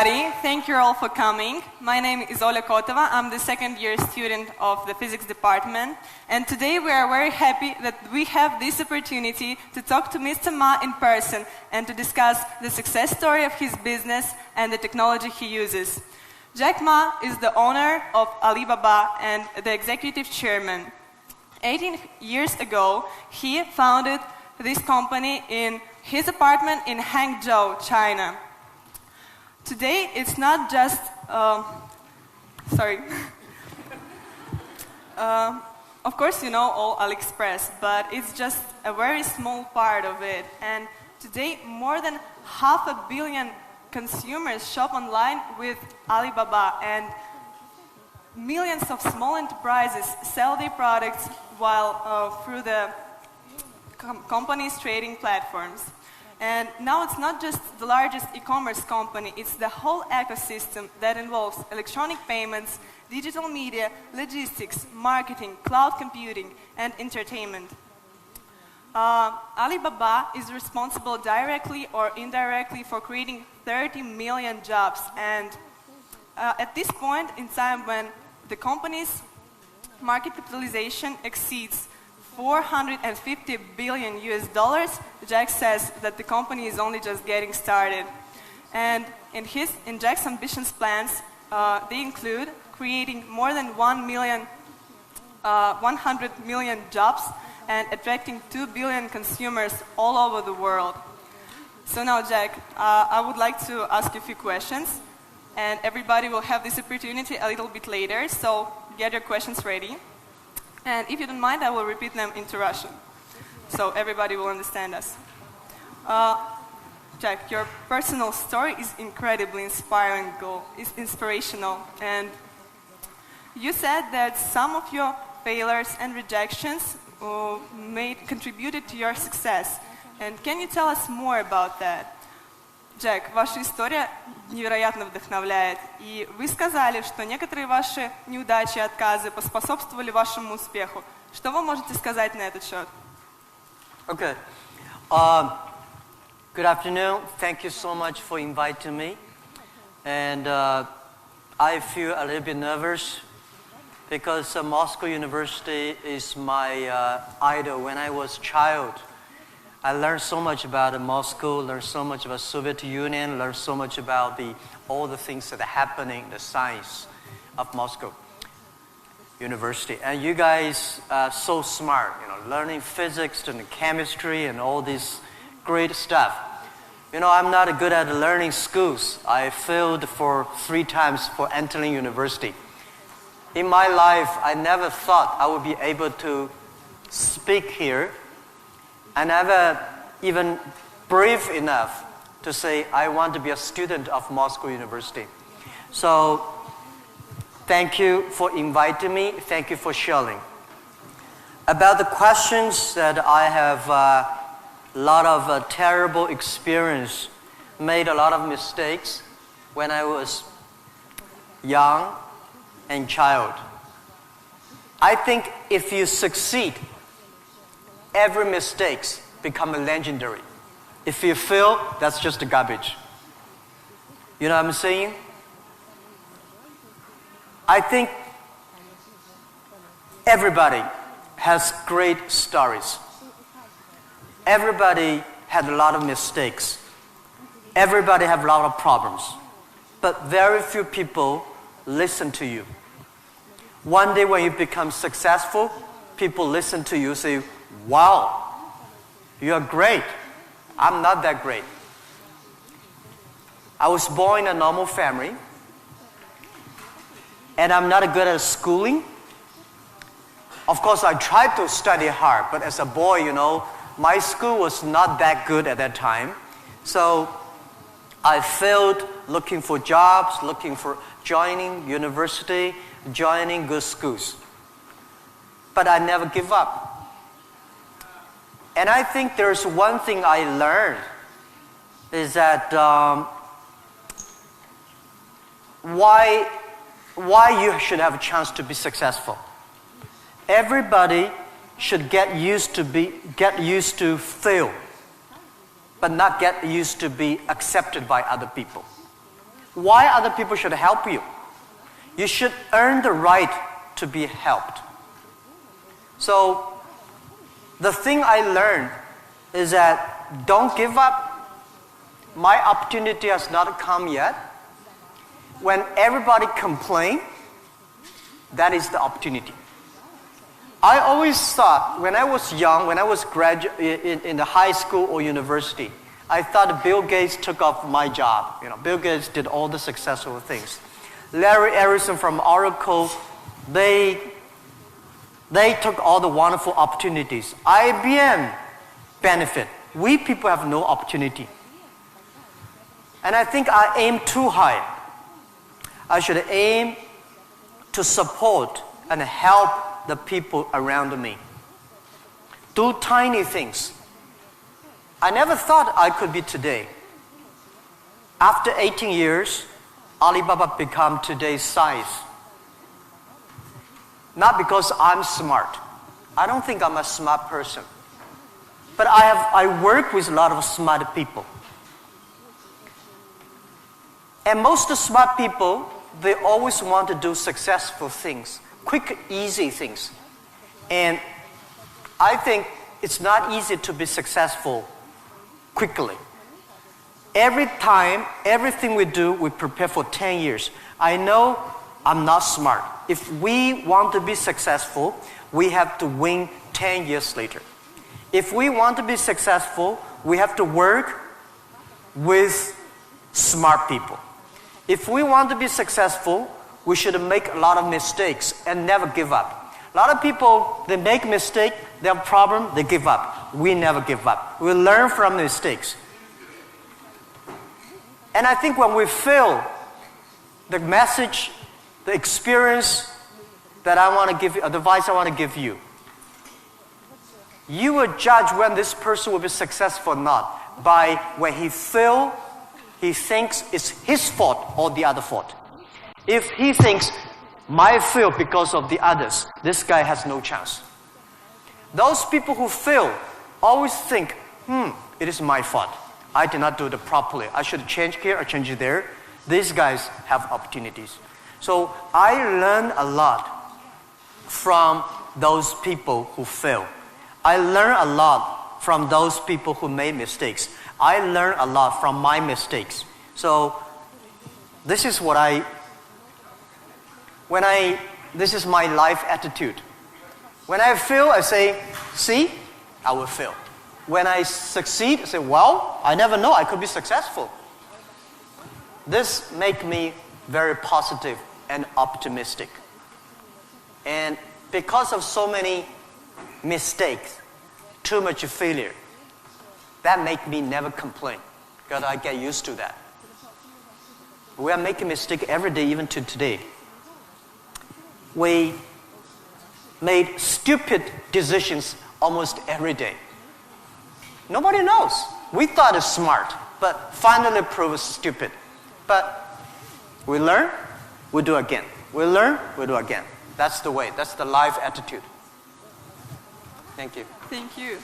everybody. Thank you all for coming. My name is Oля Kotova. I'm the second year student of the physics department. And today we are very happy that we have this opportunity to talk to Mr. Ma in person and to discuss the success story of his business and the technology he uses. Jack Ma is the owner of Alibaba and the executive chairman. 18 years ago, he founded this company in his apartment in Hangzhou, China. Today, it's not just, of course you know all AliExpress, but it's just a very small part of it. And today, more than 500 million consumers shop online with Alibaba, and millions of small enterprises sell their products while through the company's trading platforms. And now it's not just the largest e-commerce company, it's the whole ecosystem that involves electronic payments, digital media, logistics, marketing, cloud computing, and entertainment. Alibaba is responsible directly or indirectly for creating 30 million jobs. And at this point in time when the company's market capitalization exceeds $450 billion US, Jack says that the company is only just getting started. And in Jack's ambitious plans, they include creating more than 100 million jobs and attracting 2 billion consumers all over the world. So now, Jack, I would like to ask you a few questions, and everybody will have this opportunity a little bit later, so get your questions ready. And if you don't mind, I will repeat them into Russian, so everybody will understand us. Jack, your personal story is incredibly inspirational, and you said that some of your failures and rejections contributed to your success. And can you tell us more about that? Джек, ваша история невероятно вдохновляет, и вы сказали, что некоторые ваши неудачи и отказы поспособствовали вашему успеху. Что вы можете сказать на этот счет? Okay. Good afternoon. Thank you so much for inviting me. And I feel a little bit nervous because Moscow University is my idol. When I was a child, I learned so much about Moscow, learned so much about Soviet Union, learned so much about all the things that are happening, the science of Moscow University. And you guys are so smart, learning physics and chemistry and all this great stuff. I'm not good at learning schools. I failed for 3 times for entering university. In my life, I never thought I would be able to speak here. I never even brave enough to say I want to be a student of Moscow University. So thank you for inviting me. Thank you for sharing. About the questions that I have a lot of terrible experience, made a lot of mistakes when I was young and child. I think if you succeed, every mistake becomes legendary. If you fail, that's just garbage. You know what I'm saying? I think everybody has great stories. Everybody had a lot of mistakes. Everybody have a lot of problems. But very few people listen to you. One day when you become successful, people listen to you and say, wow, you're great. I'm not that great. I was born in a normal family, and I'm not good at schooling. Of course, I tried to study hard, but as a boy, my school was not that good at that time. So I failed looking for jobs, looking for joining university, joining good schools. But I never give up. And I think there's one thing I learned is that why you should have a chance to be successful. Everybody should get used to fail, but not get used to be accepted by other people. why other people should help you. You should earn the right to be helped. So the thing I learned is that don't give up. My opportunity has not come yet. When everybody complains, that is the opportunity. I always thought when I was young, when I was in the high school or university, I thought Bill Gates took off my job. Bill Gates did all the successful things. Larry Ellison from Oracle, they took all the wonderful opportunities. IBM benefit. We people have no opportunity. And I think I aim too high. I should aim to support and help the people around me. Do tiny things. I never thought I could be today. After 18 years, Alibaba become today's size. Not because I'm smart. I don't think I'm a smart person. But I work with a lot of smart people. And most smart people, they always want to do successful things, quick, easy things. And I think it's not easy to be successful quickly. Every time, everything we do, we prepare for 10 years. I know I'm not smart. If we want to be successful, we have to win 10 years later. If we want to be successful, we have to work with smart people. If we want to be successful, we should make a lot of mistakes and never give up. A lot of people, they make mistakes, they have a problem, they give up. We never give up. We learn from mistakes. And I think when we fail, the message, the experience that I want to give you, the advice I want to give you, you will judge when this person will be successful or not by when he fails, he thinks it's his fault or the other fault. If he thinks, my fail because of the others, this guy has no chance. Those people who fail always think, it is my fault. I did not do it properly. I should change here or change it there. These guys have opportunities. So I learned a lot from those people who fail. I learned a lot from those people who made mistakes. I learned a lot from my mistakes. So this is what this is my life attitude. When I fail, I say, see, I will fail. When I succeed, I say, well, I never know, I could be successful. This makes me very positive and optimistic. And because of so many mistakes, too much failure, that makes me never complain, because I get used to that. We are making mistakes every day, even to today. We made stupid decisions almost every day. Nobody knows. We thought it's smart, but finally proved stupid. But we learn, we do again. We learn, we do again. That's the way. That's the life attitude. Thank you. Thank you.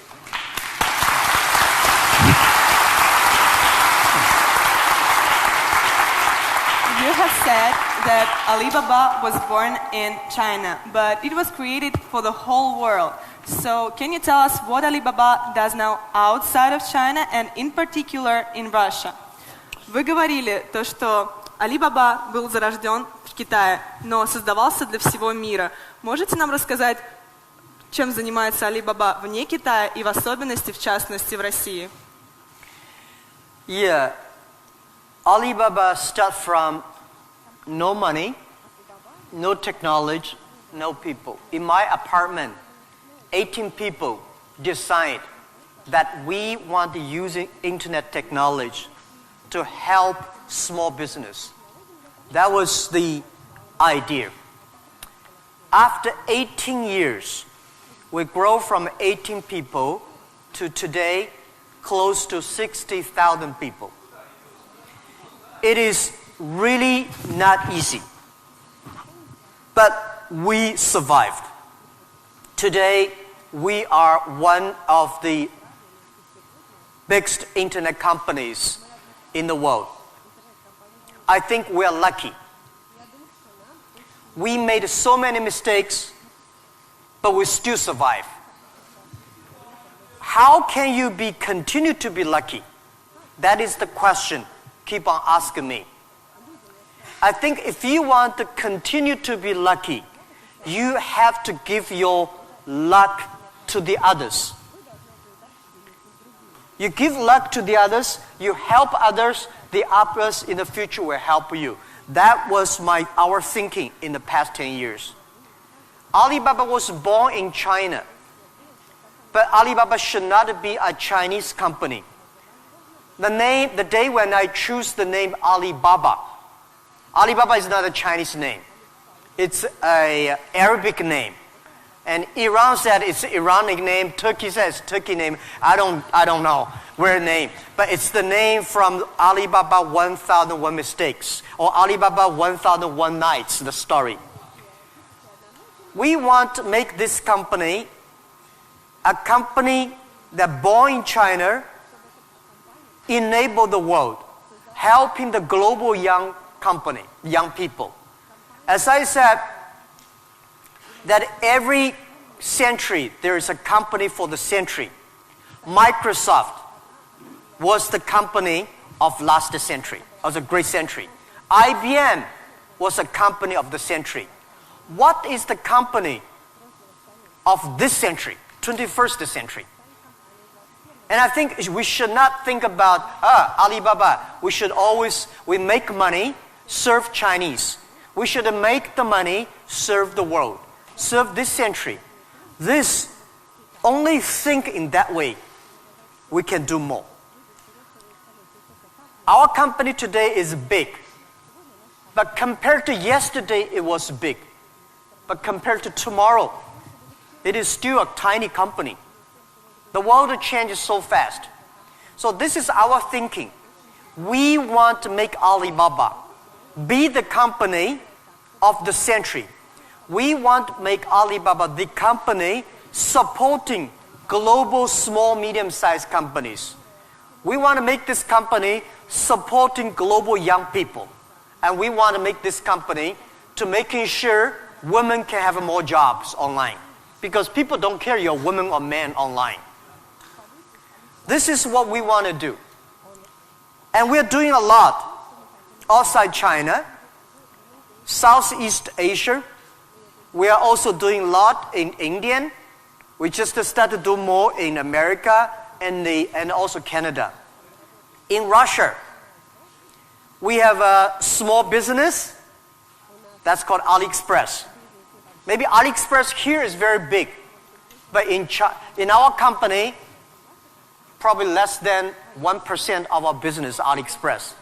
You have said that Alibaba was born in China, but it was created for the whole world. So can you tell us what Alibaba does now outside of China and in particular in Russia? Вы говорили то, что Alibaba был зарожден в Китае, но создавался для всего мира. Можете нам рассказать, чем занимается Alibaba вне Китая и в особенности, в частности, в России? Yeah. Alibaba started from no money, no technology, no people. In my apartment, 18 people decide that we want to use internet technology to help small business. That was the idea. After 18 years, we grow from 18 people to today close to 60,000 people. It is really not easy, but we survived. Today, we are one of the biggest internet companies in the world. I think we are lucky. We made so many mistakes, but we still survive. How can you continue to be lucky? That is the question. Keep on asking me. I think if you want to continue to be lucky, you have to give your luck to the others. You give luck to the others, you help others, the others in the future will help you. That was our thinking in the past 10 years. Alibaba was born in China, but Alibaba should not be a Chinese company. The day when I choose the name Alibaba, Alibaba is not a Chinese name. It's an Arabic name. And Iran said it's an Iranic name. Turkey says Turkey name. I don't know where name. But it's the name from Alibaba 1001 Mistakes or Alibaba 1001 Nights, the story. We want to make this company a company that born in China, enable the world, helping the global young people. As I said, that every century there is a company for the century. Microsoft was the company of last century, of the great century. IBM was a company of the century. What is the company of this century, 21st century? And I think we should not think about Alibaba. We make money, serve Chinese. We should make the money, serve the world, serve this century. Only think in that way, we can do more. Our company today is big, but compared to yesterday, it was big. But compared to tomorrow, it is still a tiny company. The world changes so fast. So this is our thinking. We want to make Alibaba be the company of the century. We want to make Alibaba the company supporting global small, medium-sized companies. We want to make this company supporting global young people. And we want to make this company to making sure women can have more jobs online. Because people don't care you're a woman or man online. This is what we want to do. And we're doing a lot outside China, Southeast Asia. We are also doing a lot in India. We just started to do more in America and also Canada. In Russia, we have a small business that's called AliExpress. Maybe AliExpress here is very big, but in our company, probably less than 1% of our business is AliExpress.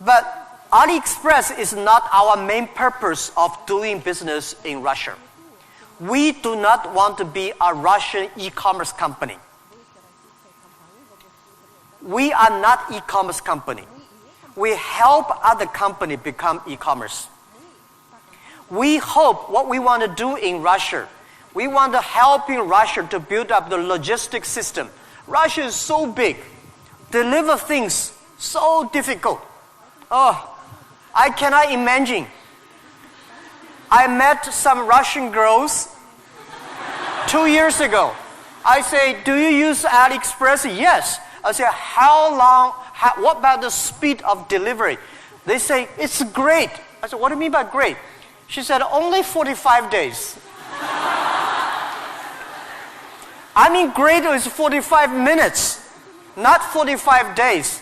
But AliExpress is not our main purpose of doing business in Russia. We do not want to be a Russian e-commerce company. We are not e-commerce company. We help other companies become e-commerce. We hope what we want to do in Russia, we want to help in Russia to build up the logistics system. Russia is so big. Deliver things so difficult. Oh, I cannot imagine. I met some Russian girls 2 years ago. I say, do you use AliExpress? Yes. I say, what about the speed of delivery? They say, it's great. I said, what do you mean by great? She said, only 45 days. I mean, great is 45 minutes, not 45 days.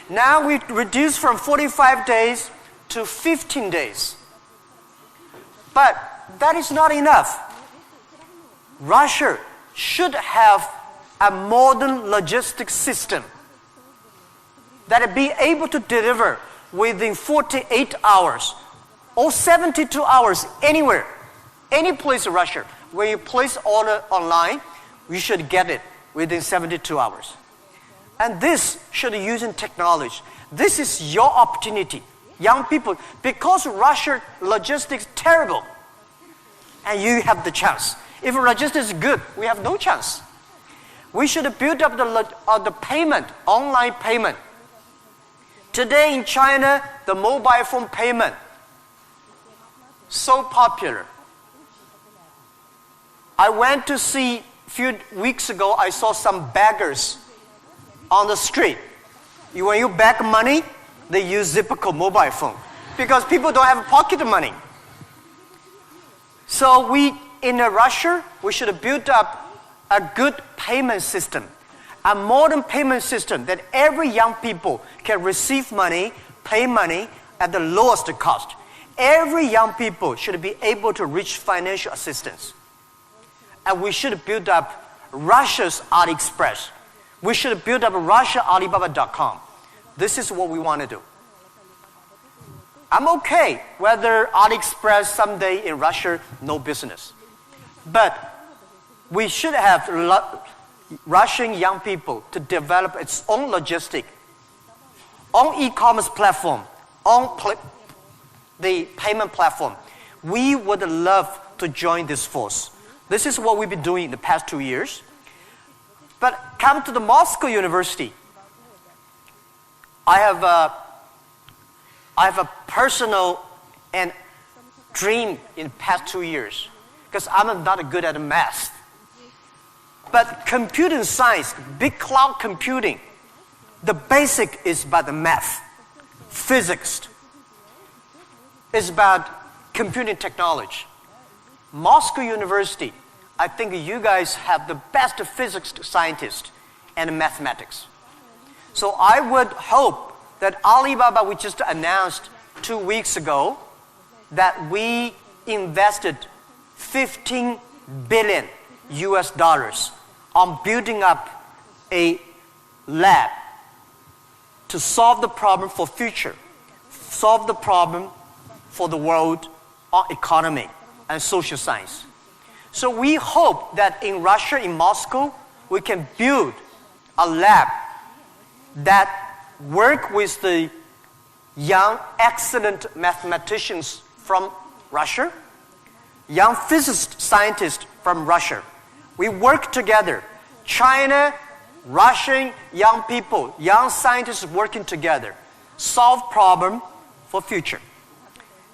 Now we reduce from 45 days to 15 days. But that is not enough. Russia should have a modern logistics system that be able to deliver within 48 hours or 72 hours anywhere, any place in Russia. When you place order online, you should get it within 72 hours. And this should be using technology. This is your opportunity, young people, because Russia logistics is terrible, and you have the chance. If logistics is good, we have no chance. We should build up the payment, online payment. Today in China, the mobile phone payment, so popular. I went to see, a few weeks ago, I saw some beggars on the street. When you beg money, they use Zipco mobile phone because people don't have pocket money. So in Russia, we should build up a good payment system, a modern payment system that every young people can receive money, pay money at the lowest cost. Every young people should be able to reach financial assistance. And we should build up Russia's AliExpress. We should build up Russia Alibaba.com. This is what we want to do. I'm okay whether AliExpress someday in Russia, no business. But we should have Russian young people to develop its own logistic, own e-commerce platform, own the payment platform. We would love to join this force. This is what we've been doing in the past 2 years. But come to the Moscow University. I have a personal and dream in the past 2 years because I'm not good at math. But computing science, big cloud computing, the basic is about the math, physics. It's about computing technology. Moscow University, I think you guys have the best physics scientists and mathematics. So I would hope that Alibaba, we just announced 2 weeks ago, that we invested $15 billion on building up a lab to solve the problem for future, solve the problem for the world economy and social science. So we hope that in Russia, in Moscow, we can build a lab that work with the young, excellent mathematicians from Russia, young physicist scientists from Russia. We work together. China, Russian young people, young scientists working together, solve problem for future.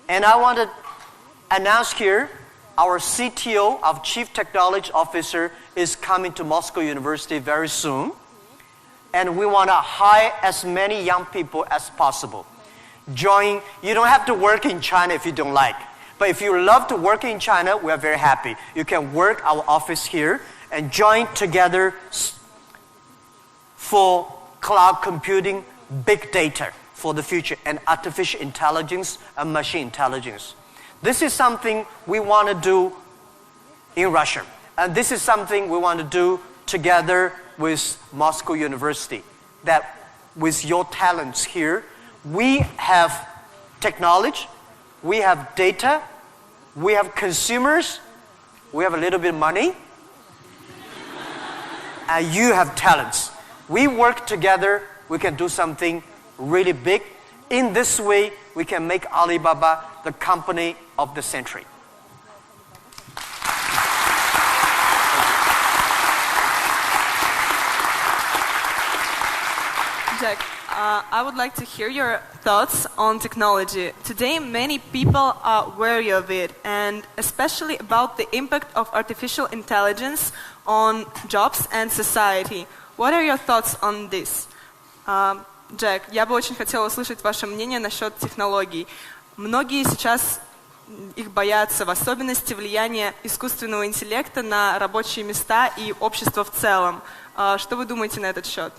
And I want to announce here, our CTO, our Chief Technology Officer, is coming to Moscow University very soon. And we want to hire as many young people as possible. Join, you don't have to work in China if you don't like. But if you love to work in China, we are very happy. You can work our office here and join together for cloud computing, big data for the future, and artificial intelligence and machine intelligence. This is something we want to do in Russia. And this is something we want to do together with Moscow University. That with your talents here, we have technology, we have data, we have consumers, we have a little bit of money, and you have talents. We work together, we can do something really big. In this way, we can make Alibaba the company of the century. Jack, I would like to hear your thoughts on technology. Today, many people are wary of it, and especially about the impact of artificial intelligence on jobs and society. What are your thoughts on this? Джек, я бы очень хотела услышать ваше мнение насчет технологий. Многие сейчас их боятся, в особенности влияния искусственного интеллекта на рабочие места и общество в целом. Что вы думаете на этот счет?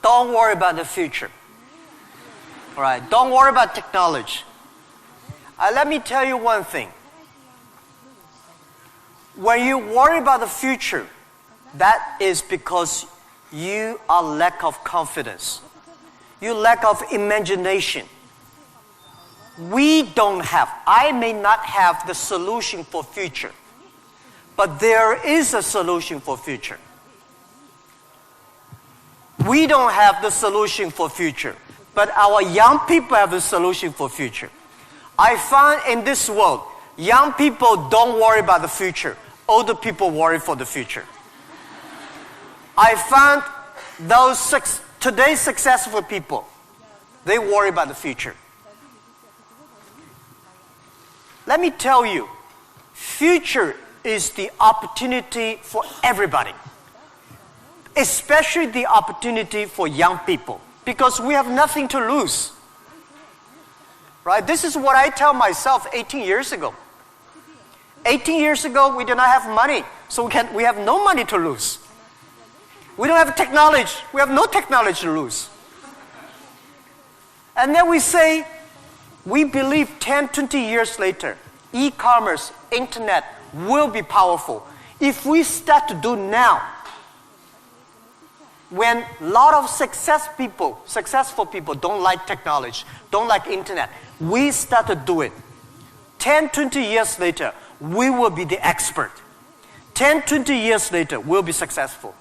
Don't worry about the future. All right, don't worry about technology. Let me tell you one thing. When you worry about the future, that is because you are lack of confidence. You lack of imagination. We don't have, I may not have the solution for future, but there is a solution for future. We don't have the solution for future, but our young people have the solution for future. I find in this world, young people don't worry about the future. Older people worry for the future. I found those Today's successful people, they worry about the future. Let me tell you, future is the opportunity for everybody, especially the opportunity for young people, because we have nothing to lose. Right? This is what I tell myself 18 years ago. 18 years ago, we did not have money, so we have no money to lose. We don't have technology. We have no technology to lose. And then we say, we believe 10, 20 years later, e-commerce, internet will be powerful. If we start to do now, when a lot of successful people don't like technology, don't like internet, we start to do it. 10, 20 years later, we will be the expert. 10, 20 years later, we'll be successful.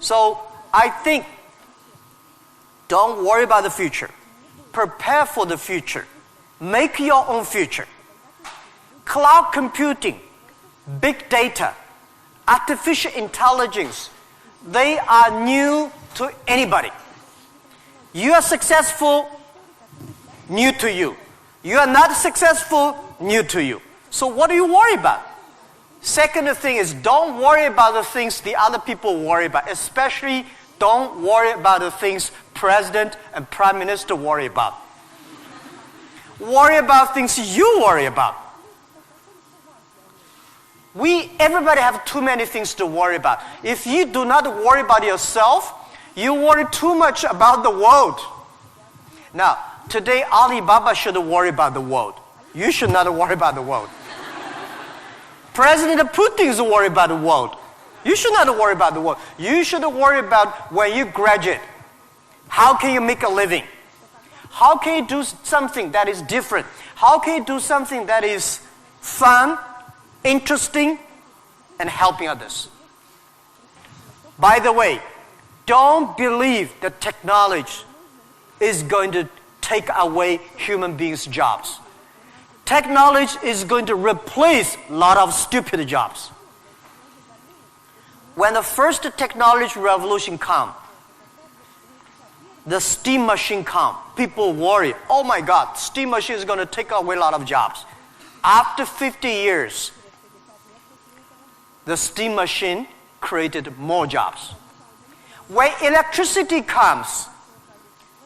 So I think, don't worry about the future. Prepare for the future. Make your own future. Cloud computing, big data, artificial intelligence, they are new to anybody. You are successful, new to you. You are not successful, new to you. So what do you worry about? Second thing is, don't worry about the things the other people worry about. Especially, don't worry about the things President and Prime Minister worry about. Worry about things you worry about. Everybody have too many things to worry about. If you do not worry about yourself, you worry too much about the world. Now, today Alibaba should worry about the world. You should not worry about the world. President Putin is worried about the world. You should not worry about the world. You should worry about when you graduate. How can you make a living? How can you do something that is different? How can you do something that is fun, interesting, and helping others? By the way, don't believe that technology is going to take away human beings' jobs. Technology is going to replace a lot of stupid jobs. When the first technology revolution comes, the steam machine comes, people worry, oh my God, steam machine is going to take away a lot of jobs. After 50 years, the steam machine created more jobs. When electricity comes,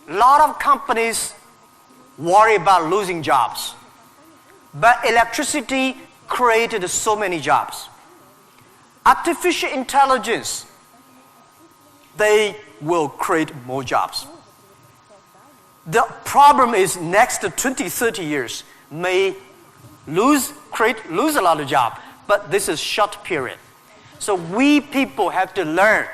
a lot of companies worry about losing jobs. But electricity created so many jobs. Artificial intelligence, they will create more jobs. The problem is next 20, 30 years may lose a lot of jobs, but this is short period. So we people have to learn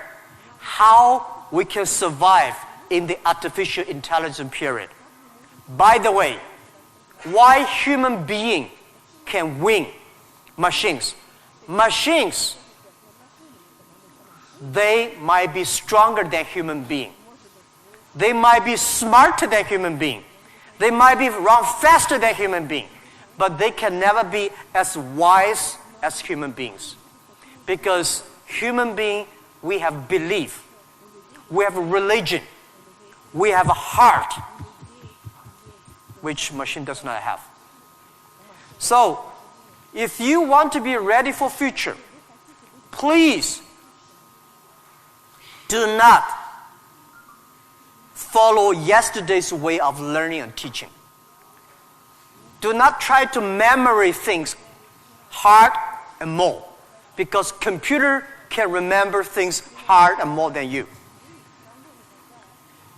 how we can survive in the artificial intelligence period. By the way, why human being can win machines? Machines, they might be stronger than human being. They might be smarter than human being. They might be run faster than human being. But they can never be as wise as human beings. Because human being, we have belief. We have a religion. We have a heart, which machine does not have. So, if you want to be ready for future, please do not follow yesterday's way of learning and teaching. Do not try to memorize things hard and more, because computer can remember things hard and more than you.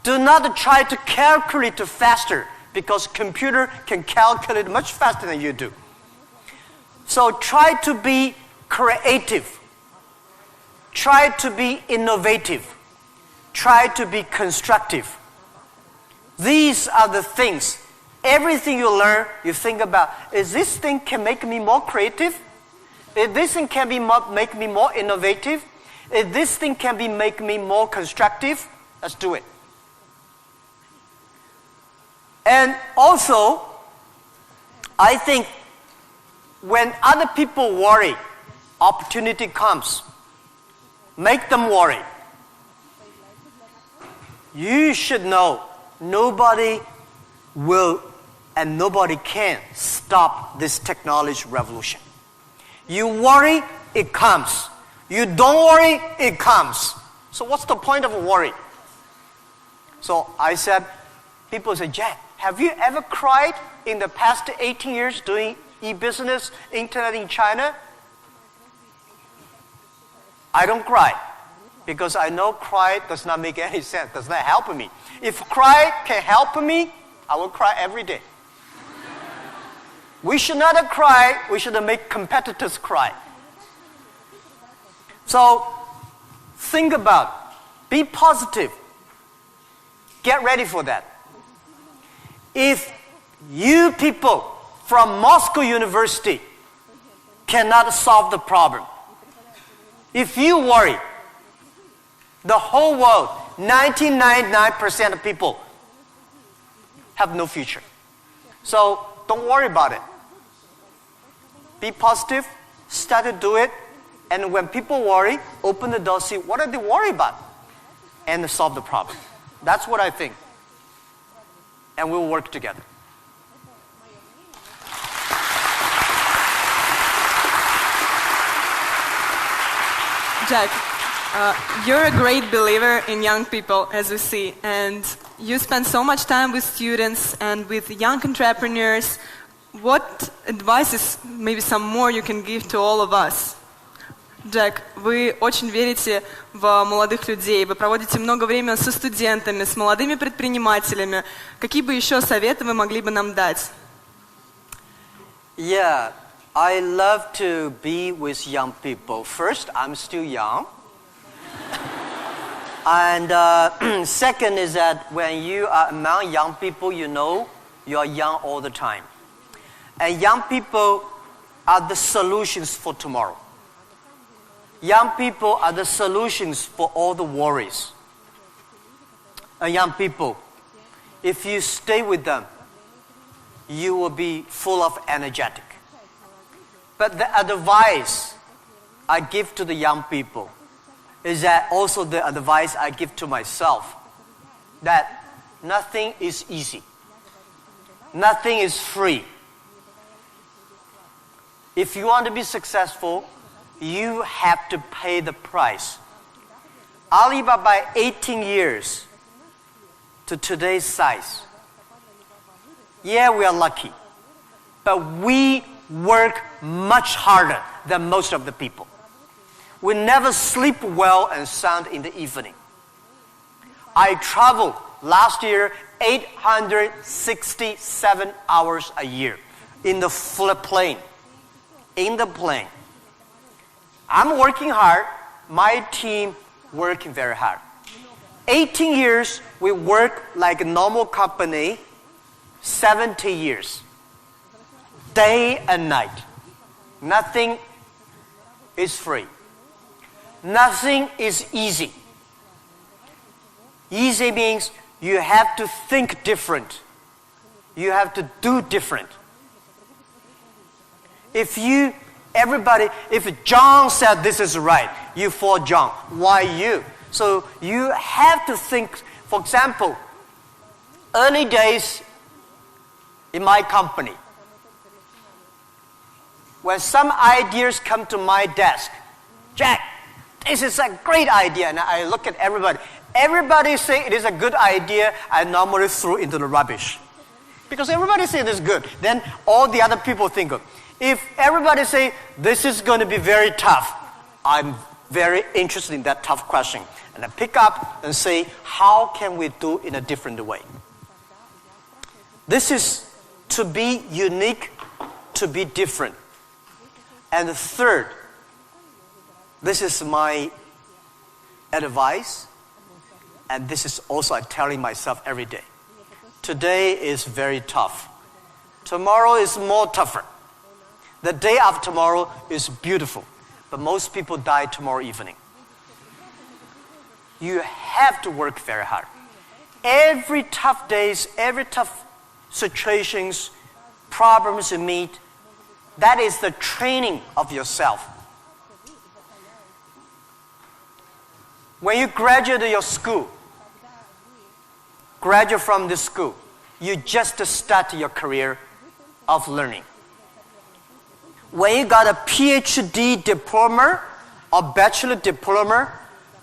Do not try to calculate faster, because computer can calculate much faster than you do. So try to be creative. Try to be innovative. Try to be constructive. These are the things. Everything you learn, you think about, is this thing can make me more creative? If this thing can make me more innovative? If this thing can make me more constructive? Let's do it. And also, I think when other people worry, opportunity comes. Make them worry. you should know nobody will and nobody can stop this technology revolution. You worry, it comes. You don't worry, it comes. So what's the point of worry? So I said, people say, Jack, have you ever cried in the past 18 years doing e-business, internet in China? I don't cry because I know cry does not make any sense, does not help me. If cry can help me, I will cry every day. We should not cry, we should make competitors cry. So think about, be positive. Get ready for that. If you people from Moscow University cannot solve the problem, if you worry, the whole world, 99% of people have no future. So don't worry about it. Be positive, start to do it, and when people worry, open the door, see what are they worried about, and solve the problem. That's what I think. And we'll work together. Jack, you're a great believer in young people, as we see, and you spend so much time with students and with young entrepreneurs. What advices, maybe some more, you can give to all of us? Джек, вы очень верите в молодых людей, вы проводите много времени со студентами, с молодыми предпринимателями. Какие бы еще советы вы могли бы нам дать? Yeah, I love to be with young people. First, I'm still young. And second is that when you are among young people, you know you are young all the time. And young people are the solutions for tomorrow. Young people are the solutions for all the worries. And young people, if you stay with them, you will be full of energetic. But the advice I give to the young people is that also the advice I give to myself, that nothing is easy. Nothing is free. If you want to be successful, you have to pay the price. Alibaba, 18 years to today's size. Yeah, we are lucky, but we work much harder than most of the people. We never sleep well and sound in the evening. I traveled last year 867 hours a year in the plane. In the plane. I'm working hard, my team working very hard. 18 years, we work like a normal company, 70 years. Day and night. Nothing is free. Nothing is easy. Easy means you have to think different. You have to do different. If John said this is right, you follow John. Why you? So you have to think, for example, early days in my company, when some ideas come to my desk, Jack, this is a great idea, and I look at everybody. Everybody say it is a good idea, I normally throw into the rubbish. Because everybody say it is good, then all the other people think good. If everybody say, this is going to be very tough, I'm very interested in that tough question. And I pick up and say, how can we do in a different way? This is to be unique, to be different. And the third, this is my advice, and this is also I'm telling myself every day. Today is very tough. Tomorrow is more tougher. The day after tomorrow is beautiful, but most people die tomorrow evening. You have to work very hard. Every tough days, every tough situations, problems you meet, that is the training of yourself. When you graduate your school, graduate from this school, you just start your career of learning. When you got a PhD diploma or bachelor diploma,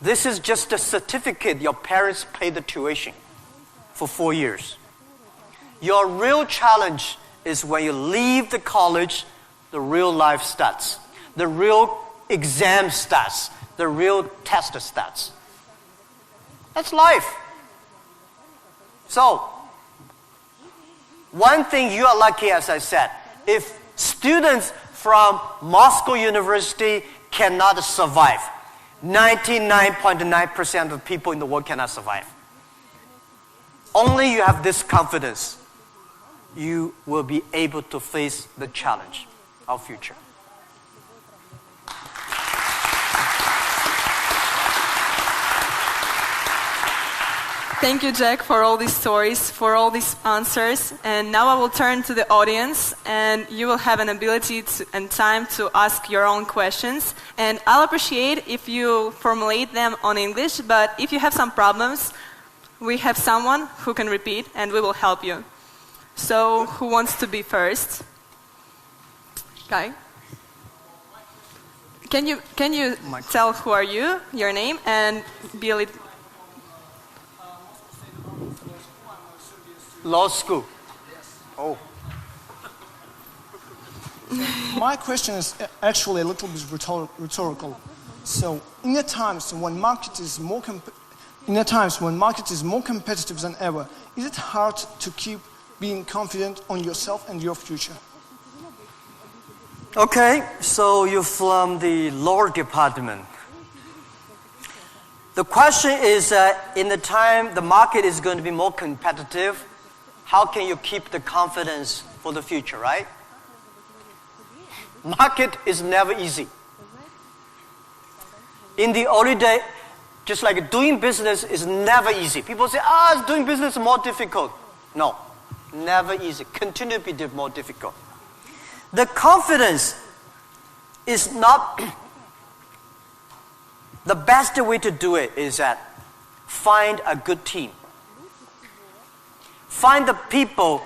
this is just a certificate your parents paid the tuition for 4 years. Your real challenge is when you leave the college, the real life starts. The real exam starts. The real test starts. That's life. So, one thing you are lucky, as I said, if students from Moscow University cannot survive, 99.9% of people in the world cannot survive. Only you have this confidence, you will be able to face the challenge of future. Thank you, Jack, for all these stories, for all these answers. And now I will turn to the audience, and you will have an ability and time to ask your own questions. And I'll appreciate if you formulate them on English, but if you have some problems, we have someone who can repeat, and we will help you. So, who wants to be first? Guy? Can you tell who are you, your name, and be a little... Law school. Oh. My question is actually a little bit rhetorical. So, in the times when market is more competitive than ever, is it hard to keep being confident on yourself and your future? Okay, so you're from the law department. The question is, in the time the market is going to be more competitive, how can you keep the confidence for the future, right? Market is never easy. In the early day, just like doing business is never easy. People say, doing business is more difficult. No, never easy. Continue to be more difficult. The confidence is not... The best way to do it is that find a good team. Find the people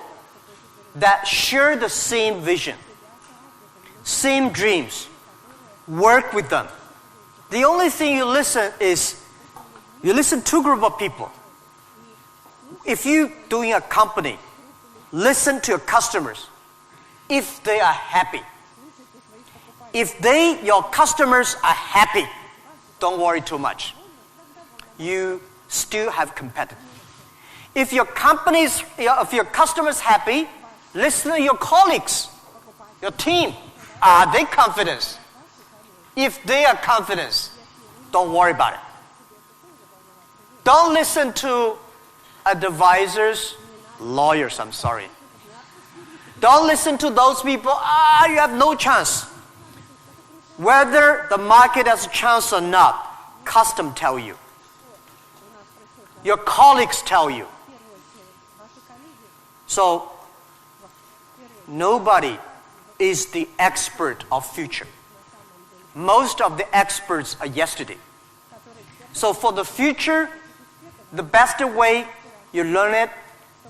that share the same vision, same dreams. Work with them. The only thing you listen to a group of people. If you're doing a company, listen to your customers. If they are happy. If your customers are happy, don't worry too much. You still have competitors. If your customers happy, listen to your colleagues, your team. Are they confident? If they are confident, don't worry about it. Don't listen to advisors, lawyers, I'm sorry. Don't listen to those people, you have no chance. Whether the market has a chance or not, custom tell you. Your colleagues tell you. So, nobody is the expert of future. Most of the experts are yesterday. So for the future, the best way you learn it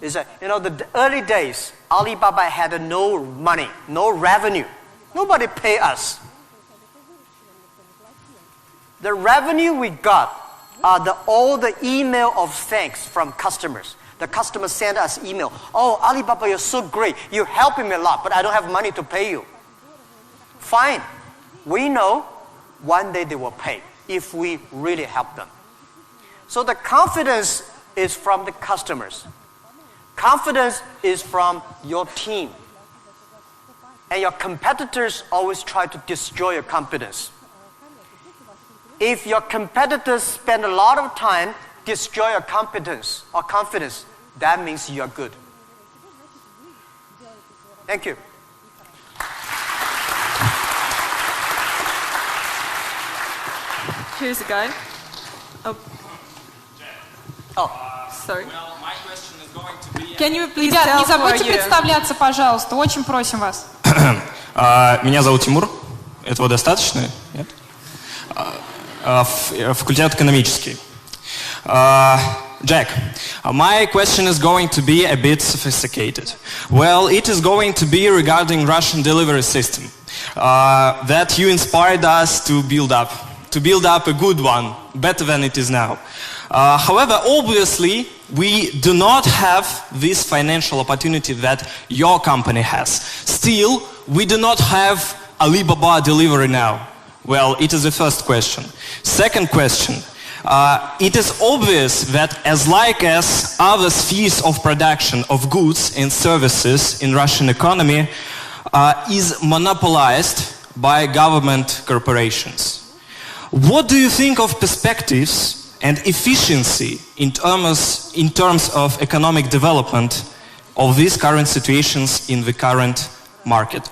is that, the early days, Alibaba had no money, no revenue. Nobody pay us. The revenue we got are all the email of thanks from customers. The customers send us email. Oh, Alibaba, you're so great. You're helping me a lot, but I don't have money to pay you. Fine. We know one day they will pay if we really help them. So the confidence is from the customers. Confidence is from your team. And your competitors always try to destroy your confidence. If your competitors spend a lot of time destroy your competence or confidence, that means you are good. Thank you. Here's a guy. Sorry. Well, my question is going to be... Can you please Ребят, tell не who are забудьте you? представляться, пожалуйста. Очень просим вас. Меня зовут Тимур. Этого достаточно? Нет? Факультет экономический. Джек, My question is going to be a bit sophisticated. Well, it is going to be regarding Russian delivery system that you inspired us to build up a good one, better than it is now. However, obviously, we do not have this financial opportunity that your company has. Still, we do not have Alibaba delivery now. Well, it is the first question. Second question. It is obvious that as other spheres of production of goods and services in Russian economy is monopolized by government corporations. What do you think of perspectives and efficiency in terms of economic development of these current situations in the current market?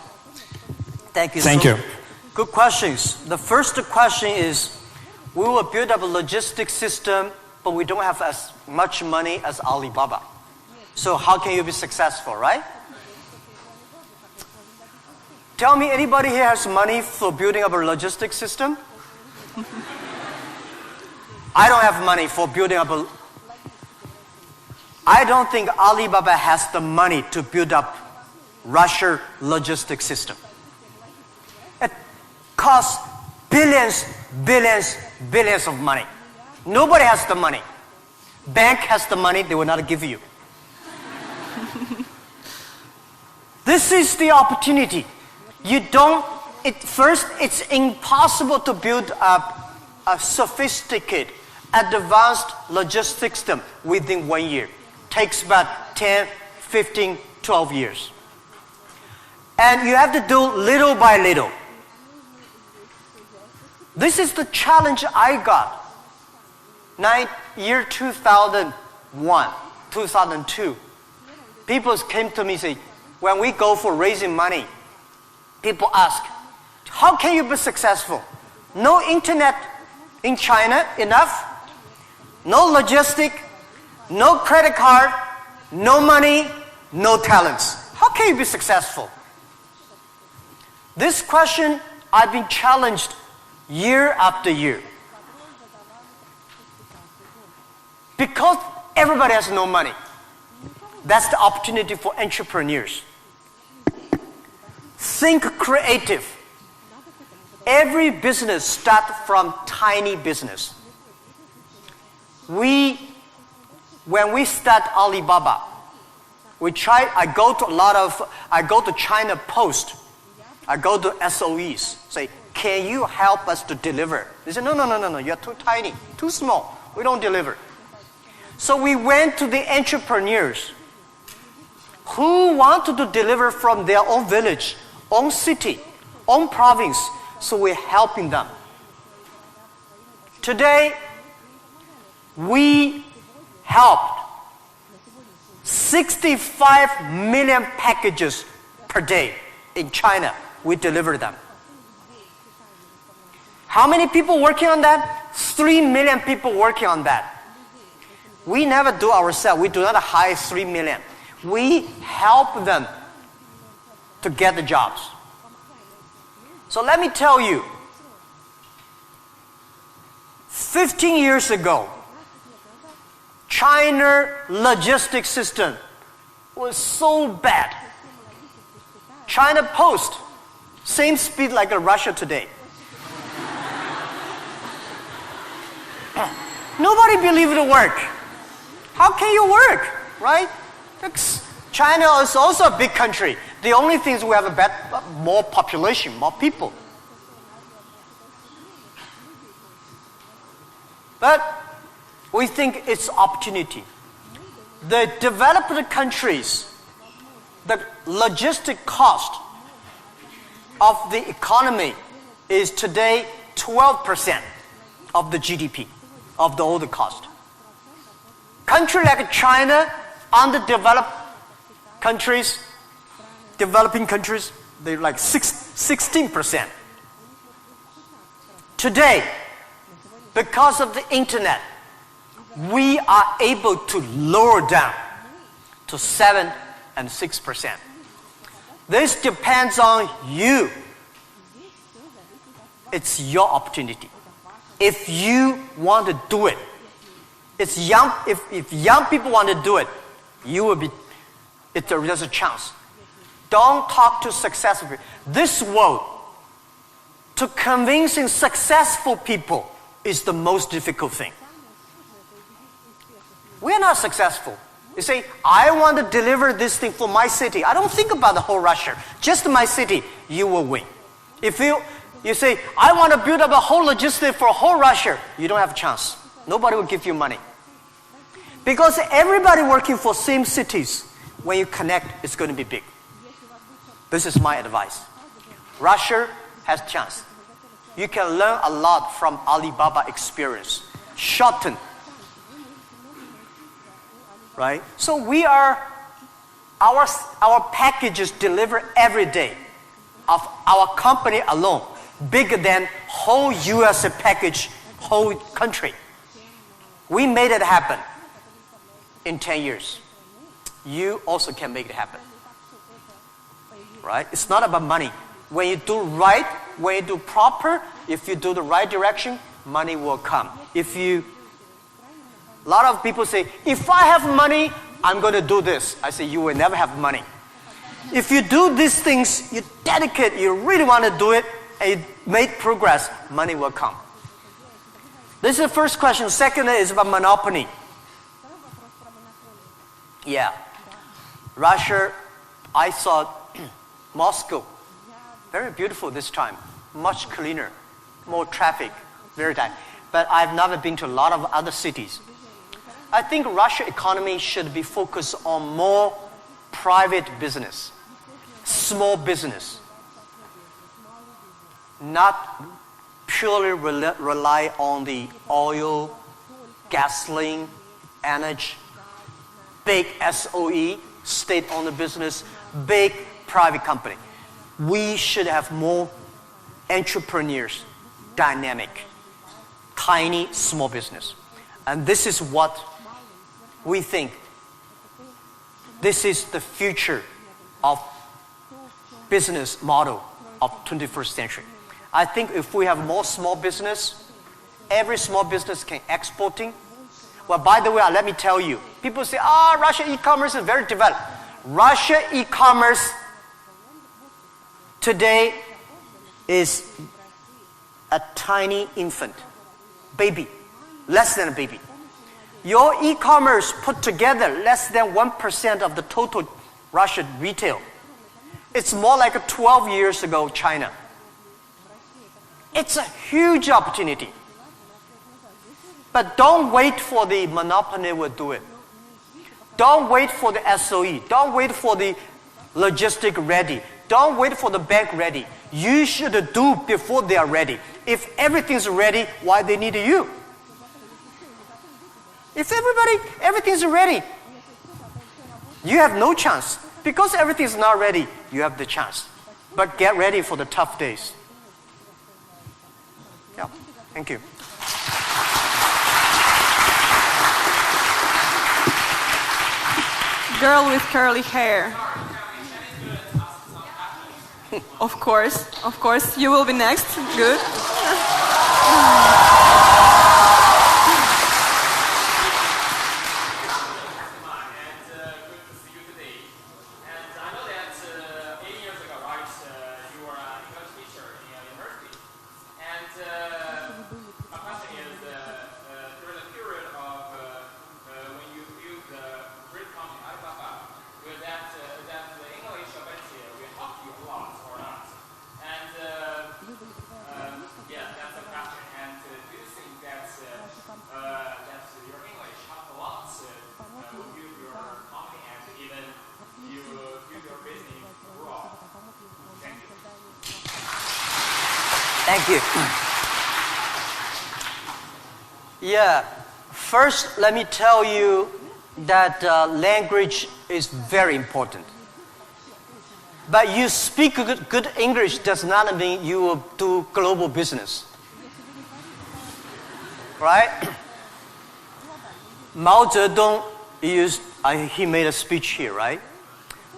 Thank you. Thank you. Good questions. The first question is, we will build up a logistics system, but we don't have as much money as Alibaba. So how can you be successful, right? Tell me, anybody here has money for building up a logistics system? I don't have money for building up I don't think Alibaba has the money to build up Russia logistics system. It costs billions of money. Nobody has the money. Bank has the money, they will not give you. This is the opportunity. First, it's impossible to build up a sophisticated, advanced logistics system within 1 year. Takes about 10, 15, 12 years. And you have to do little by little. This is the challenge I got. Year 2001, 2002. People came to me and say, when we go for raising money, people ask, how can you be successful? No internet in China enough, no logistic, no credit card, no money, no talents. How can you be successful? This question I've been challenged year after year. Because everybody has no money. That's the opportunity for entrepreneurs. Think creative. Every business starts from tiny business. When we start Alibaba, I go to China Post, I go to SOEs, say, can you help us to deliver? They say, no, you're too tiny, too small, we don't deliver. So we went to the entrepreneurs who wanted to deliver from their own village, own city, own province, so we're helping them. Today, we helped 65 million packages per day in China. We deliver them. How many people working on that? 3 million people working on that. We never do ourselves. We do not hire 3 million. We help them to get the jobs. So let me tell you, 15 years ago, China logistics system was so bad. China Post, same speed like Russia today. Nobody believed it would work. How can you work, right? China is also a big country. The only thing is we have more population, more people. But we think it's opportunity. The developed countries, the logistic cost of the economy is today 12% of the GDP, of the older cost. Country like China, underdeveloped countries, developing countries, they're like 16%. Today, because of the internet, we are able to lower down to 7 and 6%. This depends on you. It's your opportunity. If you want to do it, It's young. If young people want to do it, you will be. There's a chance. Don't talk to successful people. This world, to convincing successful people is the most difficult thing. We're not successful. You say, I want to deliver this thing for my city. I don't think about the whole Russia. Just my city, you will win. If you say, I want to build up a whole logistic for whole Russia, you don't have a chance. Nobody will give you money. Because everybody working for same cities, when you connect, it's going to be big. This is my advice. Russia has chance. You can learn a lot from Alibaba experience. Shorten. Right? So our packages deliver every day of our company alone, bigger than whole US package, whole country. We made it happen in 10 years. You also can make it happen. Right? It's not about money. When you do right, when you do proper, if you do the right direction, money will come. A lot of people say, if I have money, I'm going to do this. I say, you will never have money. If you do these things, you dedicate, you really want to do it, and you make progress, money will come. This is the first question. Second is about monopoly. Yeah. Russia, I saw Moscow. Very beautiful this time. Much cleaner. More traffic. Very tight. But I've never been to a lot of other cities. I think Russia economy should be focused on more private business, small business, not purely rely on the oil, gasoline, energy, big SOE, state-owned business, big private company. We should have more entrepreneurs, dynamic, tiny, small business. And this is what we think. This is the future of business model of 21st century. I think if we have more small business, every small business can exporting. Well, by the way, let me tell you, people say, Russia e-commerce is very developed. Russia e-commerce today is a tiny infant, baby, less than a baby. Your e-commerce put together less than 1% of the total Russian retail. It's more like 12 years ago China. It's a huge opportunity. But don't wait for the monopoly will do it. Don't wait for the SOE. Don't wait for the logistic ready. Don't wait for the bank ready. You should do before they are ready. If everything's ready, why they need you? If everything's ready, you have no chance. Because everything's not ready, you have the chance. But get ready for the tough days. Yeah, thank you. Girl with curly hair. Of course, you will be next. Good. Thank you. Yeah, first let me tell you that language is very important. But you speak good English does not mean you will do global business. Right? Mao Zedong he made a speech here, right?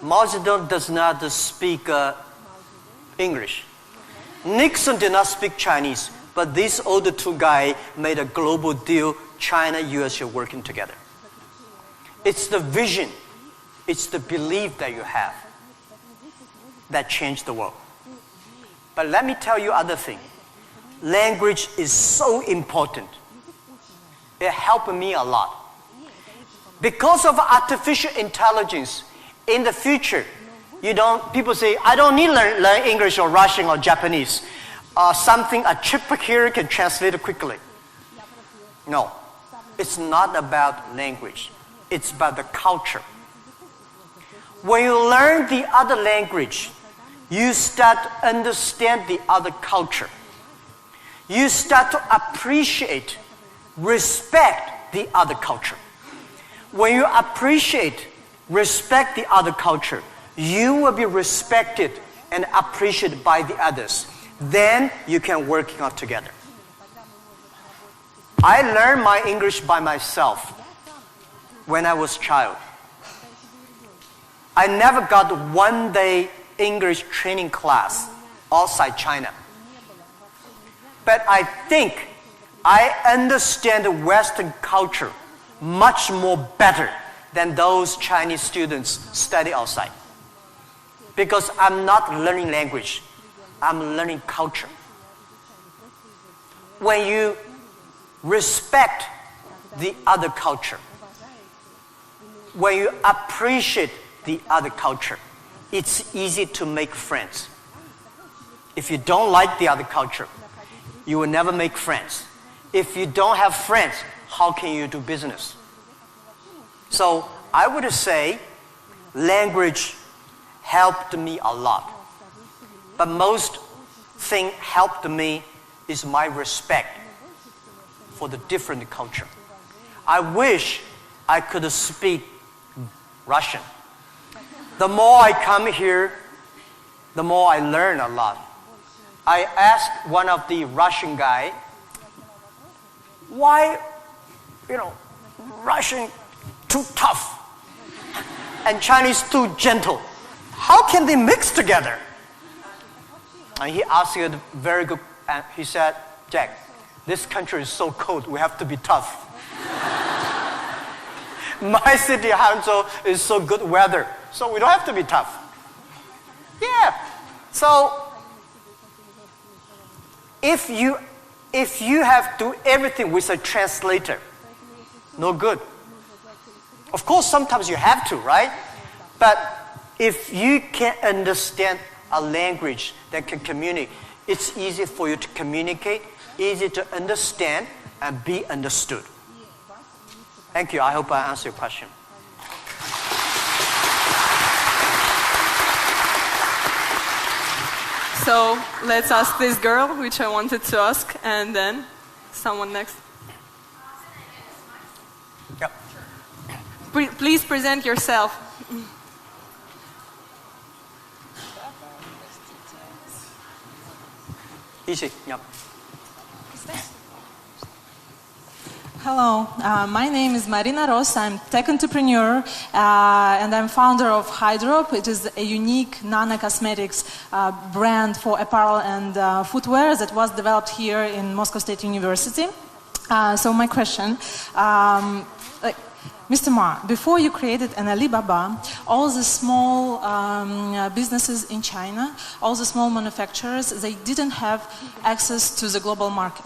Mao Zedong does not speak English. Nixon did not speak Chinese, but these other two guys made a global deal, China, US, you're working together. It's the vision, it's the belief that you have that changed the world. But let me tell you other thing. Language is so important. It helped me a lot. Because of artificial intelligence, in the future, people say, I don't need to learn English or Russian or Japanese. A chip here can translate it quickly. No, it's not about language. It's about the culture. When you learn the other language, you start to understand the other culture. You start to appreciate, respect the other culture. When you appreciate, respect the other culture, you will be respected and appreciated by the others. Then you can work out together. I learned my English by myself when I was a child. I never got one day English training class outside China. But I think I understand the Western culture much more better than those Chinese students study outside. Because I'm not learning language, I'm learning culture. When you respect the other culture, when you appreciate the other culture, it's easy to make friends. If you don't like the other culture, you will never make friends. If you don't have friends, how can you do business? So I would say language helped me a lot. But most thing helped me is my respect for the different culture. I wish I could speak Russian. The more I come here, the more I learn a lot. I asked one of the Russian guy, why, Russian too tough and Chinese too gentle? How can they mix together? And he asked a very good, and he said, Jack, this country is so cold, we have to be tough. My city, Hangzhou, is so good weather, so we don't have to be tough. Yeah, so if you have to do everything with a translator, no good. Of course, sometimes you have to, right? But if you can understand a language that can communicate, it's easy for you to communicate, easy to understand, and be understood. Thank you. I hope I answered your question. So let's ask this girl, which I wanted to ask, and then someone next. Yep. Please present yourself. Easy. Yep. Hello, my name is Marina Ross. I'm tech entrepreneur and I'm founder of Hydrop. It is a unique nano-cosmetics brand for apparel and footwear that was developed here in Moscow State University. So my question, Mr. Ma, before you created an Alibaba, all the small businesses in China, all the small manufacturers, they didn't have access to the global market.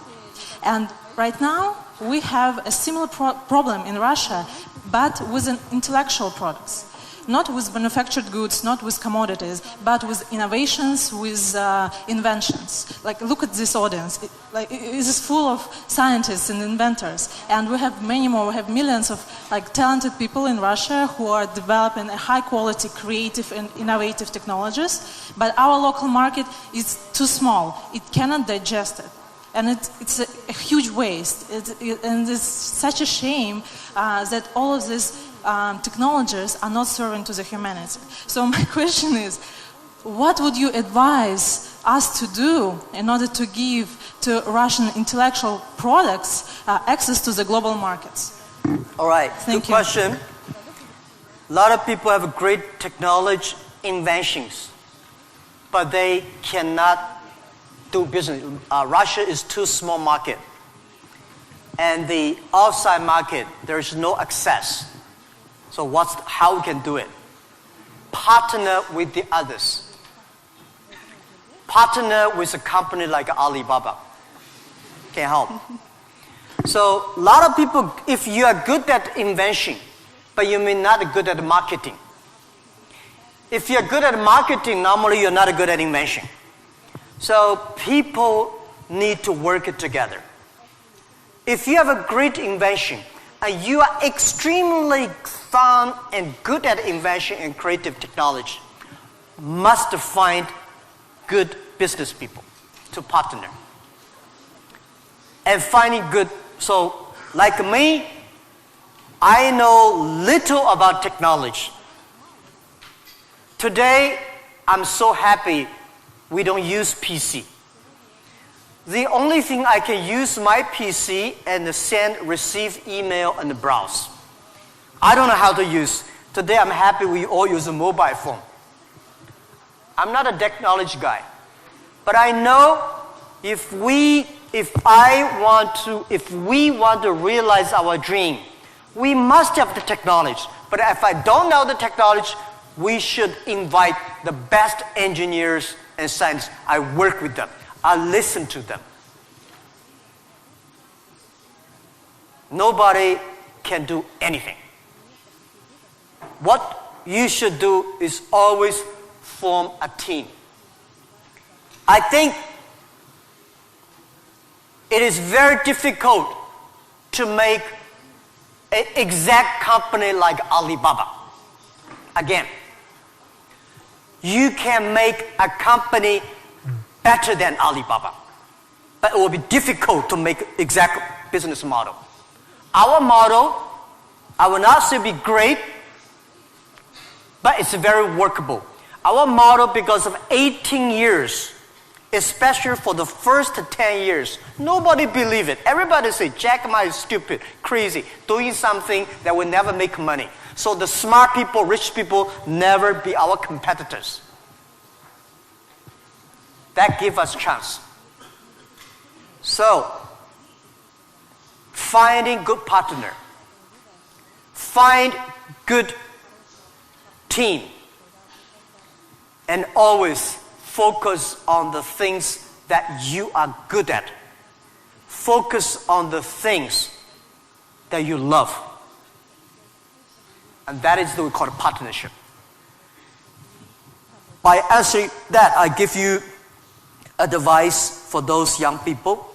And right now, we have a similar problem in Russia, but with intellectual products. Not with manufactured goods, not with commodities, but with innovations, with inventions. Like, look at this audience. It is full of scientists and inventors. And we have many more. We have millions of talented people in Russia who are developing high-quality, creative, and innovative technologies. But our local market is too small. It cannot digest it. And it's a huge waste. And it's such a shame that all of these technologies are not serving to the humanity. So my question is, what would you advise us to do in order to give to Russian intellectual products access to the global markets? All right, Thank good you. question. A lot of people have great technology inventions, but they cannot do business. Russia is too small market. and the outside market, there's no access. So how we can do it? Partner with the others. Partner with a company like Alibaba. Can help. So a lot of people, if you are good at invention, but you may not be good at marketing. If you're good at marketing, normally you're not good at invention. So people need to work together. If you have a great invention, and you are extremely fun and good at invention and creative technology, must find good business people to partner. And finding good, so like me, I know little about technology. Today, I'm so happy we don't use PC. The only thing I can use my PC and receive email and browse. I don't know how to use. Today I'm happy we all use a mobile phone. I'm not a technology guy. But I know if we want to realize our dream, we must have the technology. But if I don't know the technology, we should invite the best engineers and scientists. I work with them. I listen to them. Nobody can do anything. What you should do is always form a team. I think it is very difficult to make an exact company like Alibaba. Again, you can make a company better than Alibaba, but it will be difficult to make exact business model. Our model, I will not say be great, but it's very workable. Our model, because of 18 years, especially for the first 10 years, nobody believed it. Everybody say, Jack Ma is stupid, crazy, doing something that will never make money. So the smart people, rich people, never be our competitors. That gives us a chance. So, finding good partner, find good team, and always focus on the things that you are good at. Focus on the things that you love. And that is what we call a partnership. By answering that, I give you advice for those young people.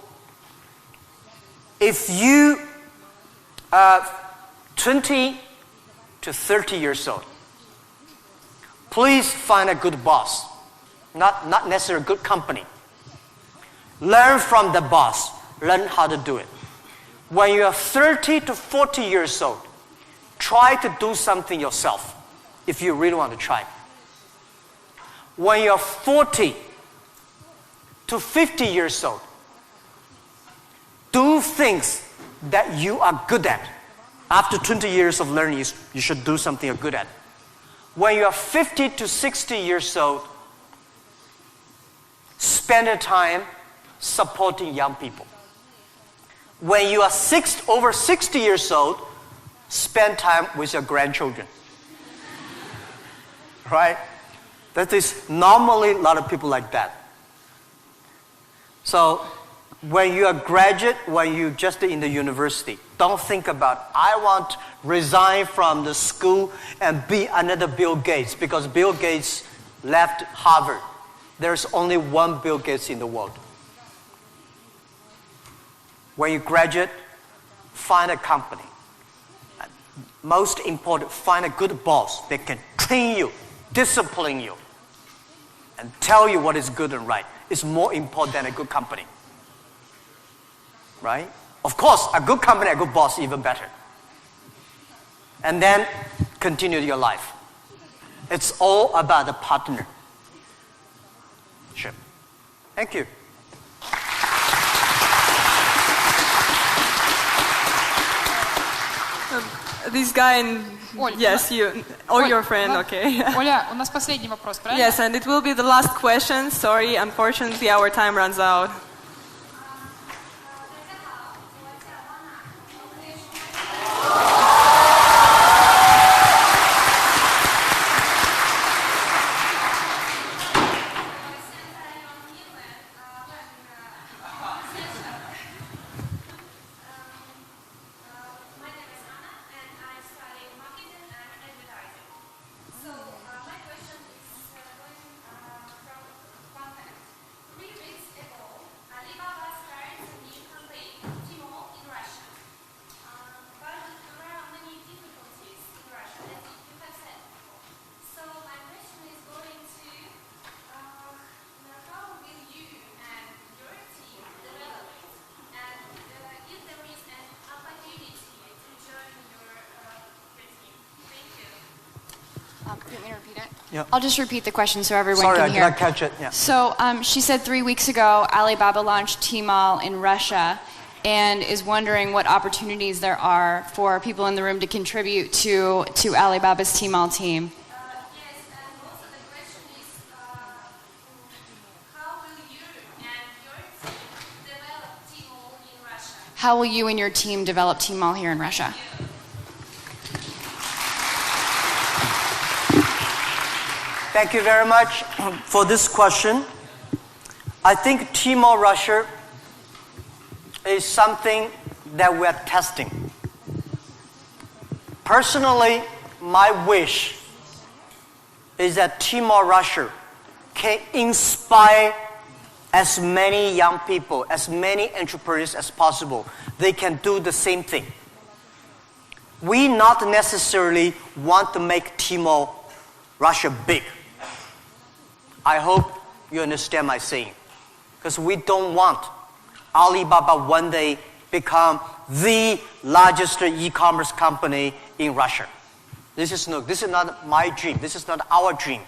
If you are 20 to 30 years old, please find a good boss, not necessarily a good company. Learn from the boss. Learn how to do it. When you are 30 to 40 years old, try to do something yourself if you really want to try. When you're 40 to 50 years old, do things that you are good at. After 20 years of learning, you should do something you're good at. When you're 50 to 60 years old, spend your time supporting young people. When you are over 60 years old, spend time with your grandchildren. Right? That is normally a lot of people like that. So when you are graduate, when you just in the university, don't think about, I want to resign from the school and be another Bill Gates, because Bill Gates left Harvard. There's only one Bill Gates in the world. When you graduate, find a company. Most important, find a good boss that can train you, discipline you, and tell you what is good and right. It's more important than a good company. Right? Of course, a good company, a good boss, even better. And then continue your life. It's all about the partner. Sure. Thank you. This guy and Оль, yes, you or Оль, your friend, ну, okay. Оля, у нас последний вопрос, правильно? Yes, and it will be the last question. Sorry, unfortunately, our time runs out. You want me to repeat it? Yeah. I'll just repeat the question so everyone Sorry, can I did hear. not catch it. Yeah. So she said 3 weeks ago Alibaba launched Tmall in Russia and is wondering what opportunities there are for people in the room to contribute to Alibaba's Tmall team. Yes, and also the question is, how will you and your team develop Tmall in Russia? How will you and your team develop Tmall here in Russia? Thank you very much for this question. I think Tmall Russia is something that we're testing. Personally, my wish is that Tmall Russia can inspire as many young people, as many entrepreneurs as possible. They can do the same thing. We not necessarily want to make Tmall Russia big. I hope you understand my saying. Because we don't want Alibaba one day become the largest e-commerce company in Russia. This is not my dream. This is not our dream.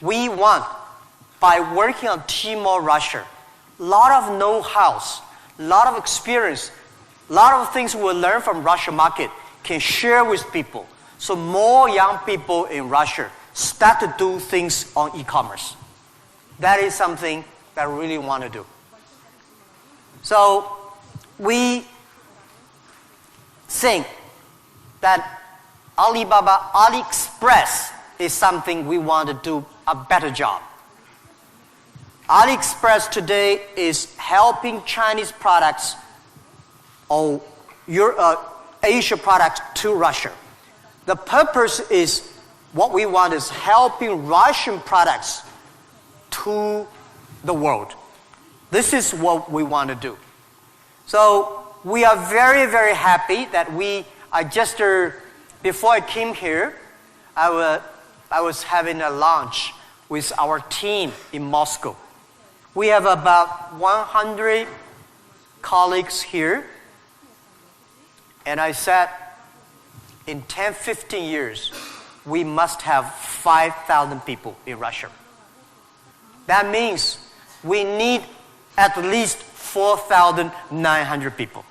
We want, by working on Tmall Russia, a lot of know-hows, a lot of experience, a lot of things we'll learn from Russia market can share with people. So more young people in Russia start to do things on e-commerce. That is something that I really want to do. So we think that AliExpress is something we want to do a better job. AliExpress today is helping Chinese products or Asia products to Russia. The purpose is what we want is helping Russian products to the world. This is what we want to do. So we are very, very happy that before I came here, I was having a lunch with our team in Moscow. We have about 100 colleagues here. And I said, in 10, 15 years, we must have 5,000 people in Russia. That means we need at least 4,900 people.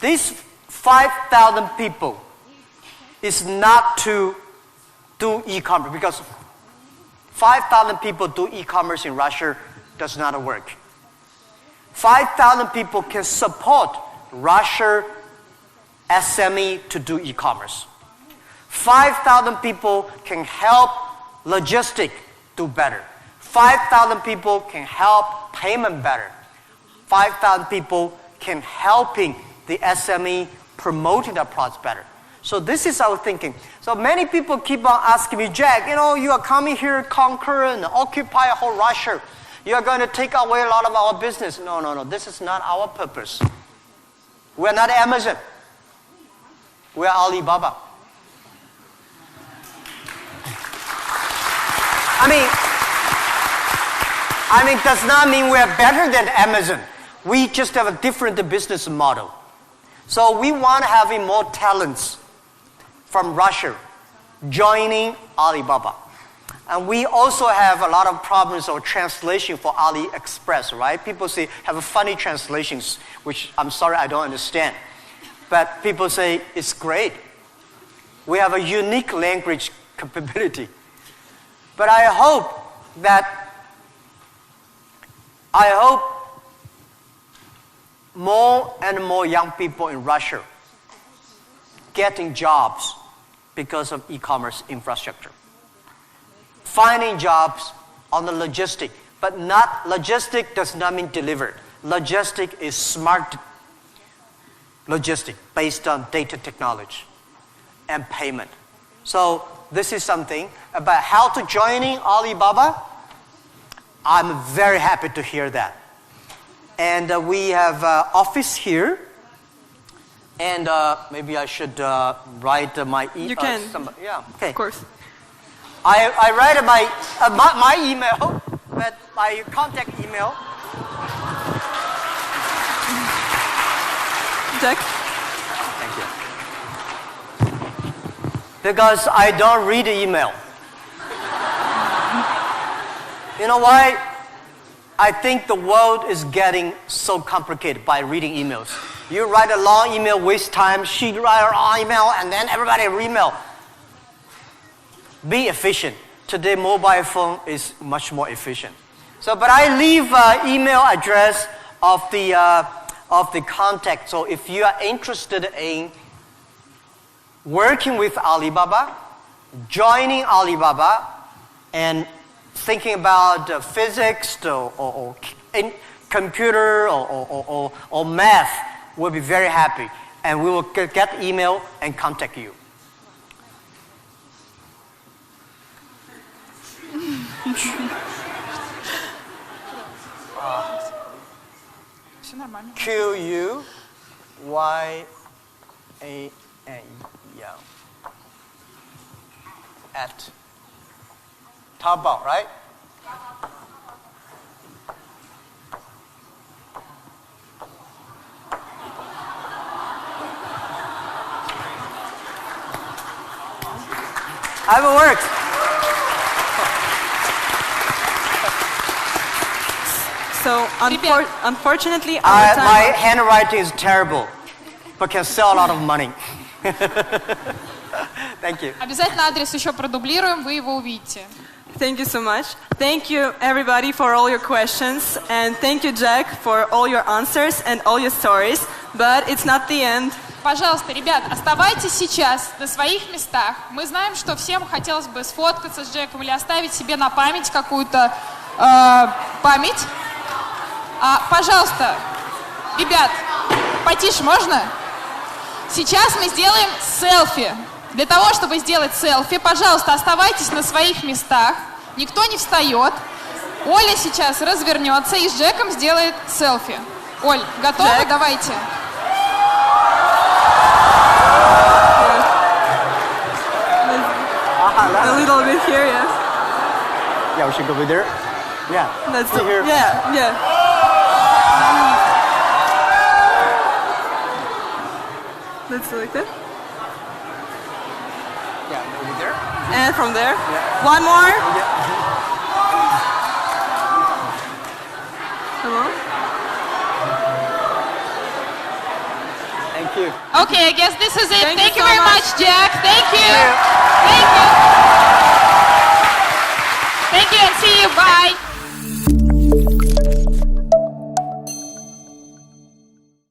These 5,000 people is not to do e-commerce, because 5,000 people do e-commerce in Russia does not work. 5,000 people can support Russia SME to do e-commerce. 5,000 people can help logistics do better. 5,000 people can help payment better. 5,000 people can helping the SME promoting their products better. So this is our thinking. So many people keep on asking me, Jack, you are coming here, conquer and occupy whole Russia. You are going to take away a lot of our business. No. This is not our purpose. We are not Amazon. We are Alibaba. I mean, does not mean we are better than Amazon. We just have a different business model. So we want to have more talents from Russia joining Alibaba. And we also have a lot of problems of translation for AliExpress, right? People say have funny translations, which I'm sorry I don't understand. But people say it's great. We have a unique language capability. But I hope more and more young people in Russia getting jobs because of e-commerce infrastructure. Finding jobs on the logistic, but not logistic does not mean delivered. Logistic is smart logistic based on data technology and payment. So this is something about how to joining Alibaba. I'm very happy to hear that. And we have office here. And maybe I should write my email. You can. Yeah, okay. Of course. I write my email, but my contact email. Jack? Thank you. because I don't read the email. You know why? I think the world is getting so complicated by reading emails. You write a long email, waste time. She write a long email, and then everybody email. Be efficient. Today, mobile phone is much more efficient. So, but I leave email address of the contact. So, if you are interested in working with Alibaba, joining Alibaba, and thinking about physics or computer or math, we'll be very happy. And we will get email and contact you. Все нормально. QUYAN. At Taobao, right? Haven't worked. So unfortunately, our My time. handwriting is terrible, but can sell a lot of money. Thank you. Обязательно адрес еще продублируем, вы его увидите. Thank you so much. Thank you everybody for all your questions, and thank you Jack for all your answers and all your stories. But it's not the end. Пожалуйста, ребят, оставайтесь сейчас на своих местах. Мы знаем, что всем хотелось бы сфоткаться с Джеком или оставить себе на память какую-то память. Пожалуйста, ребят, потише можно? Сейчас мы сделаем селфи. Для того, чтобы сделать селфи, пожалуйста, оставайтесь на своих местах. Никто не встает. Оля сейчас развернется и с Джеком сделает селфи. Оль, готовы? Джек. Давайте. A little bit here, yeah. Yeah, we should go over there. Yeah. That's See here. Yeah. Let's do like that. Yeah, over there. And from there. Yeah. One more. Yeah. Come on. Thank you. Okay, I guess this is it. Thank Thank you you so very much. much, Jack. Thank you. Yeah. Thank you. Thank you and see you. Bye.